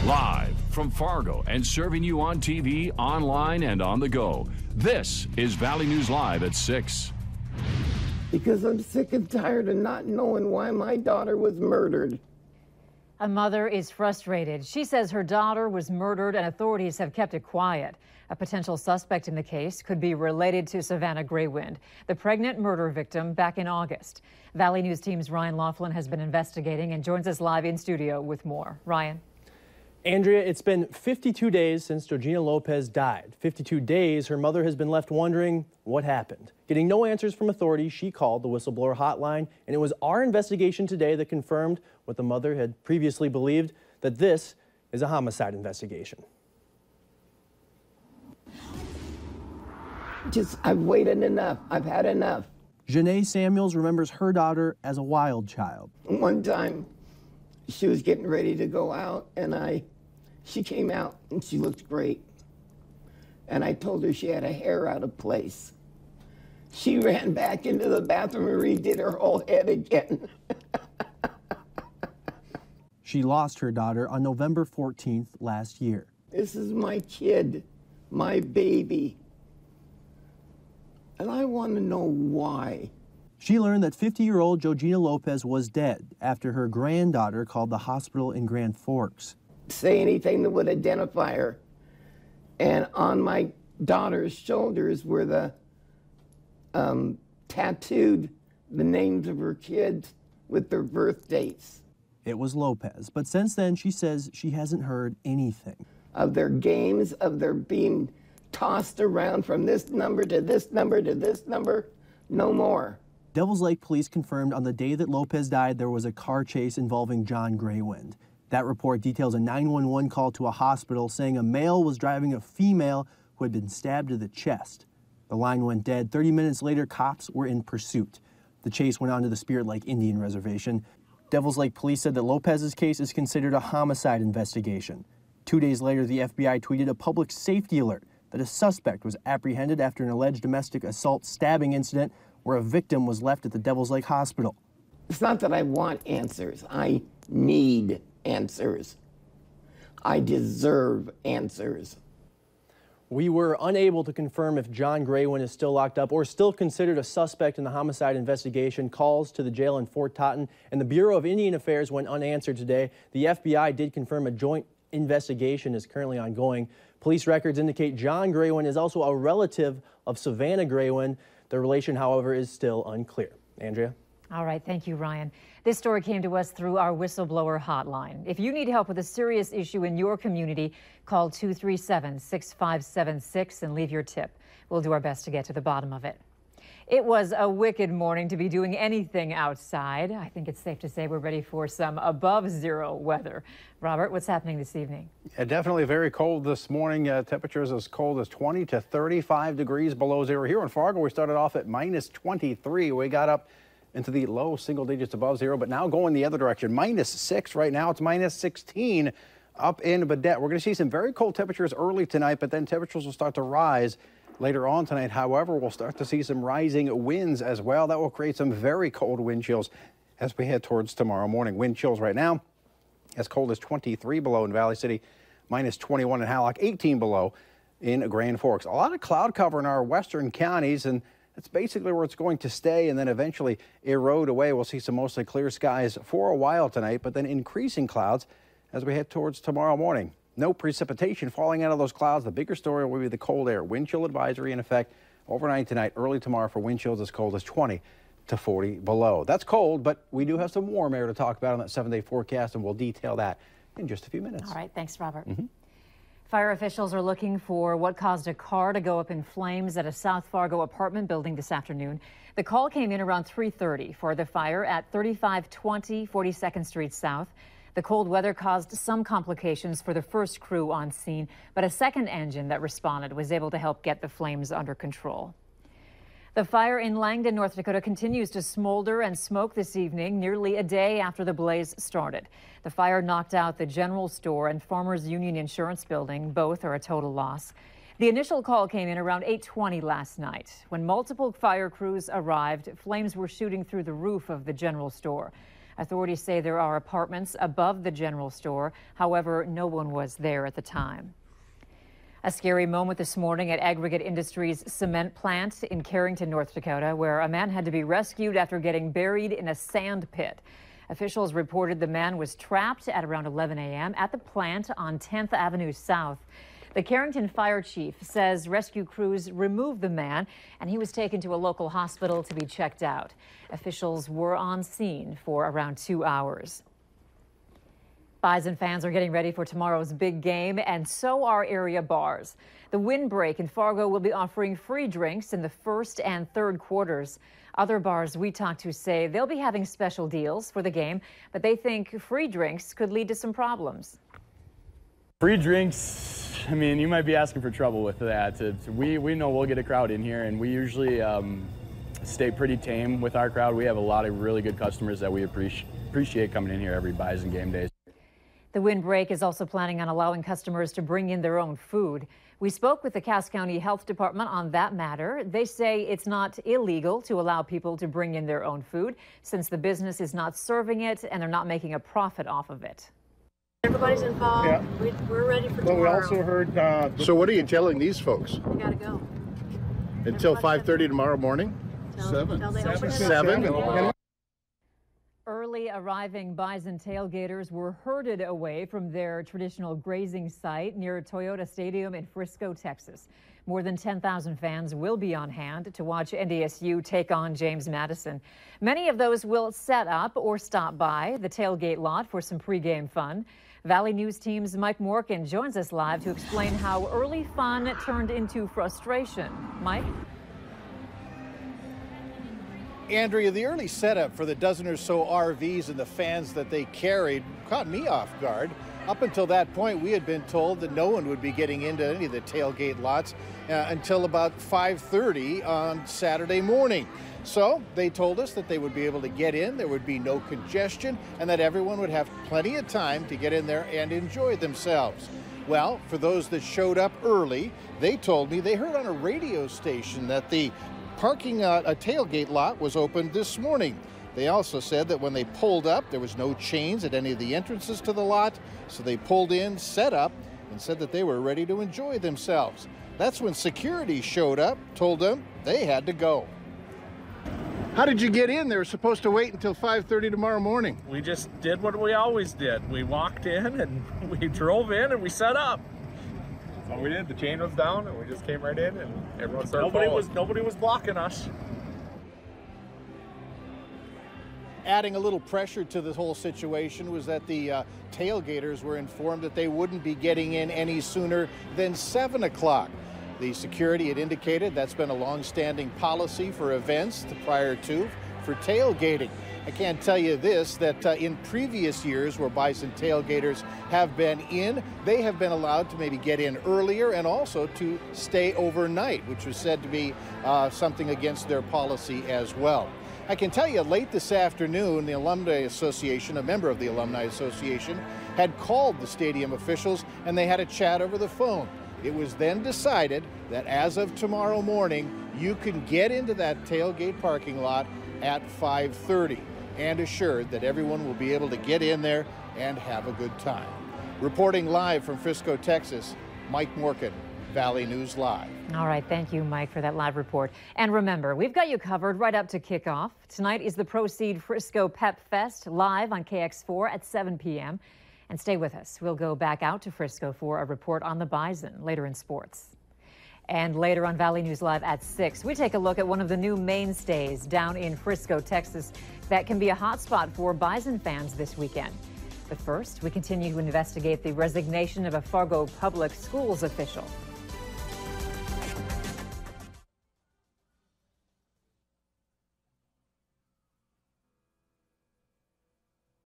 Live from Fargo and serving you on TV, online, and on the go. This is Valley News Live at 6. Because I'm sick and tired of not knowing why my daughter was murdered. A mother is frustrated. She says her daughter was murdered and authorities have kept it quiet. A potential suspect in the case could be related to Savannah Graywind, the pregnant murder victim back in August. Valley News Team's Ryan Laughlin has been investigating and joins us live in studio with more. Ryan. Andrea, it's been 52 days since Georgina Lopez died. 52 days her mother has been left wondering what happened. Getting no answers from authorities, she called the whistleblower hotline, and it was our investigation today that confirmed what the mother had previously believed, that this is a homicide investigation. I've waited enough. I've had enough. Janae Samuels remembers her daughter as a wild child. One time, she was getting ready to go out, and she came out, and she looked great. And I told her she had a hair out of place. She ran back into the bathroom and redid her whole head again. She lost her daughter on November 14th last year. This is my kid, my baby. And I want to know why. She learned that 50-year-old Georgina Lopez was dead after her granddaughter called the hospital in Grand Forks. Say anything that would identify her. And on my daughter's shoulders were the tattooed the names of her kids with their birth dates. It was Lopez, but since then she says she hasn't heard anything. Of their games, of their being tossed around from this number to this number to this number, no more. Devils Lake police confirmed on the day that Lopez died there was a car chase involving John Graywind. That report details a 911 call to a hospital saying a male was driving a female who had been stabbed to the chest. The line went dead. 30 minutes later, cops were in pursuit. The chase went on to the Spirit Lake Indian Reservation. Devils Lake police said that Lopez's case is considered a homicide investigation. 2 days later, the FBI tweeted a public safety alert that a suspect was apprehended after an alleged domestic assault stabbing incident where a victim was left at the Devils Lake Hospital. It's not that I want answers. I need answers. I deserve answers. We were unable to confirm if John Graywind is still locked up or still considered a suspect in the homicide investigation. Calls to the jail in Fort Totten and the Bureau of Indian Affairs went unanswered today. The FBI did confirm a joint investigation is currently ongoing. Police records indicate John Graywind is also a relative of Savannah Graywind. The relation, however, is still unclear. Andrea? All right, thank you, Ryan. This story came to us through our whistleblower hotline. If you need help with a serious issue in your community, call 237-6576 and leave your tip. We'll do our best to get to the bottom of it. It was a wicked morning to be doing anything outside. I think it's safe to say we're ready for some above-zero weather. Robert, what's happening this evening? Yeah, definitely very cold this morning. Temperatures as cold as 20 to 35 degrees below zero. Here in Fargo, we started off at minus 23. We got up into the low single digits above zero, but now going the other direction. Minus 6 right now. It's minus 16 up in Badette. We're going to see some very cold temperatures early tonight, but then temperatures will start to rise later on tonight. However, we'll start to see some rising winds as well. That will create some very cold wind chills as we head towards tomorrow morning. Wind chills right now as cold as 23 below in Valley City, minus 21 in Hallock, 18 below in Grand Forks. A lot of cloud cover in our western counties, and that's basically where it's going to stay and then eventually erode away. We'll see some mostly clear skies for a while tonight, but then increasing clouds as we head towards tomorrow morning. No precipitation falling out of those clouds. The bigger story will be the cold air. Wind chill advisory in effect overnight tonight, early tomorrow for wind chills as cold as 20 to 40 below. That's cold, but we do have some warm air to talk about on that 7-day forecast, and we'll detail that in just a few minutes. All right, thanks, Robert. Fire officials are looking for what caused a car to go up in flames at a South Fargo apartment building this afternoon. The call came in around 3:30 for the fire at 3520 42nd Street South. The cold weather caused some complications for the first crew on scene, but a second engine that responded was able to help get the flames under control. The fire in Langdon, North Dakota continues to smolder and smoke this evening, nearly a day after the blaze started. The fire knocked out the general store and Farmers Union Insurance building. Both are a total loss. The initial call came in around 8:20 last night. When multiple fire crews arrived, flames were shooting through the roof of the general store. Authorities say there are apartments above the general store. However, no one was there at the time. A scary moment this morning at Aggregate Industries cement plant in Carrington, North Dakota, where a man had to be rescued after getting buried in a sand pit. Officials reported the man was trapped at around 11 a.m. at the plant on 10th Avenue South. The Carrington Fire Chief says rescue crews removed the man and he was taken to a local hospital to be checked out. Officials were on scene for around 2 hours. Bison fans are getting ready for tomorrow's big game, and so are area bars. The Windbreak in Fargo will be offering free drinks in the first and third quarters. Other bars we talked to say they'll be having special deals for the game, but they think free drinks could lead to some problems. Free drinks, I mean, you might be asking for trouble with that. We know we'll get a crowd in here, and we usually stay pretty tame with our crowd. We have a lot of really good customers that we appreciate coming in here every Bison game day. The Windbreak is also planning on allowing customers to bring in their own food. We spoke with the Cass County Health Department on that matter. They say it's not illegal to allow people to bring in their own food since the business is not serving it and they're not making a profit off of it. Everybody's involved. Yeah. We're ready for tomorrow. Well, we also heard... so what are you telling these folks? We gotta go. Until 5:30 tomorrow morning? 7. Early arriving Bison tailgaters were herded away from their traditional grazing site near Toyota Stadium in Frisco, Texas. More than 10,000 fans will be on hand to watch NDSU take on James Madison. Many of those will set up or stop by the tailgate lot for some pregame fun. Valley News Team's Mike Morgan joins us live to explain how early fun turned into frustration. Mike? Andrea, the early setup for the dozen or so RVs and the fans that they carried caught me off guard. Up until that point, we had been told that no one would be getting into any of the tailgate lots until about 5:30 on Saturday morning. So they told us that they would be able to get in, there would be no congestion, and that everyone would have plenty of time to get in there and enjoy themselves. Well, for those that showed up early, they told me they heard on a radio station that the parking a tailgate lot was opened this morning. They also said that when they pulled up, there was no chains at any of the entrances to the lot, so they pulled in, set up, and said that they were ready to enjoy themselves. That's when security showed up, told them they had to go. How did you get in? They were supposed to wait until 5:30 tomorrow morning. We just did what we always did. We walked in and we drove in and we set up. That's all we did. The chain was down and we just came right in and everyone started following. Nobody was blocking us. Adding a little pressure to this whole situation was that the tailgaters were informed that they wouldn't be getting in any sooner than 7 o'clock. The security had indicated that's been a long-standing policy for events prior to for tailgating. I can't tell you this, that in previous years where Bison tailgaters have been in, they have been allowed to maybe get in earlier and also to stay overnight, which was said to be something against their policy as well. I can tell you late this afternoon, the Alumni Association, a member of the Alumni Association, had called the stadium officials and they had a chat over the phone. It was then decided that as of tomorrow morning, you can get into that tailgate parking lot at 5:30 and assured that everyone will be able to get in there and have a good time. Reporting live from Frisco, Texas, Mike Morgan, Valley News Live. All right, thank you, Mike, for that live report. And remember, we've got you covered right up to kickoff. Tonight is the Proceed Frisco Pep Fest live on KX4 at 7 p.m. And stay with us. We'll go back out to Frisco for a report on the Bison later in sports. And later on Valley News Live at 6, we take a look at one of the new mainstays down in Frisco, Texas, that can be a hotspot for Bison fans this weekend. But first, we continue to investigate the resignation of a Fargo Public Schools official.